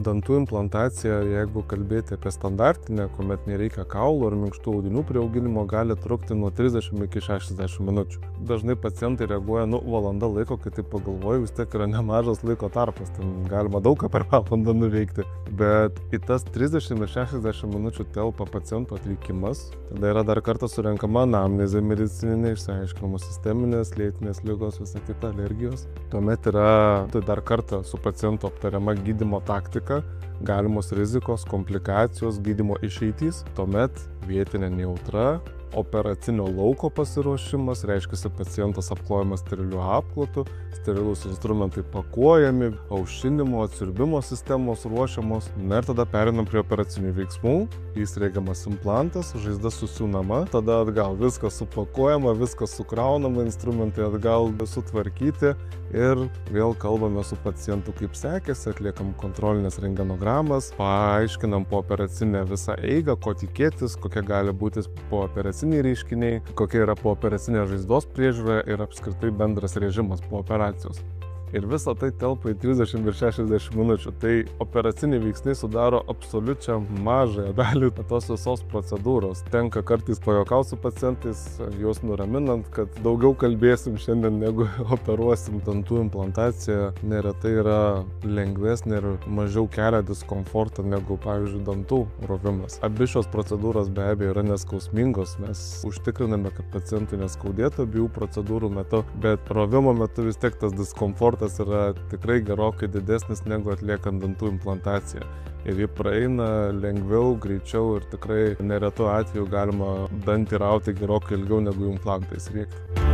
Dantų implantacija, jeigu kalbėti apie standartinę, kuomet nereikia kaulo ir minkštų audinių priauginimo, gali trukti nuo 30 iki 60 minučių. Dažnai pacientai reaguoja, valanda laiko, kai taip pagalvoju, vis tiek yra nemažas laiko tarpas, ten galima daug ką per valandą nuveikti. Bet į tas 30 ir 60 minučių telpa paciento atvykimas, tada yra dar kartą surenkama anamnezė medicininė, išsiaiškinamos sisteminės, lėtinės ligos, visa kita, alergijos. Tuomet yra dar kartą su pacientu aptariama gydymo taktika, galimos rizikos, komplikacijos, gydymo išeitys, tuomet vietinė nejautra, operacinio lauko pasiruošimas, reiškia pacientas apklojamas steriliu apklotu, sterilūs instrumentai pakuojami, aušinimo, atsiurbimo sistemos ruošiamos, ir tada perinam prie operacinių veiksmų, įsriegiamas implantas, žaizda susiūnama, tada atgal viskas supakuojama, viskas sukraunama, instrumentai atgal sutvarkyti ir vėl kalbame su pacientu, kaip sekėsi, atliekam kontrolinės rentgenogramas, paaiškinam po operacinę visą eigą, ko tikėtis, kokie gali būti po operaciniai reiškiniai, kokia yra po operacinė žaizdos priežiūra ir apskritai bendras režimas po operacijos. Ir visa tai telpa į 30 ir 60 minučių. Tai operaciniai veiksniai sudaro absoliučią mažąją dalį tos visos procedūros. Tenka kartais pajuokauti su pacientais, juos nuraminant, kad daugiau kalbėsim šiandien negu operuosim. Dantų implantacija neretai yra lengvesnė ir mažiau kelia diskomfortą negu, pavyzdžiui, dantų rovimas. Abi šios procedūros be abejo yra neskausmingos. Mes užtikriname, kad pacientui neskaudėtų abiejų procedūrų metu, bet rovimo metu vis tiek tas diskomfortas yra tikrai gerokai didesnis negu atliekant dantų implantaciją. Ir ji praeina lengviau, greičiau ir tikrai neretu atveju galima dantį rauti gerokai ilgiau negu implantais riekti.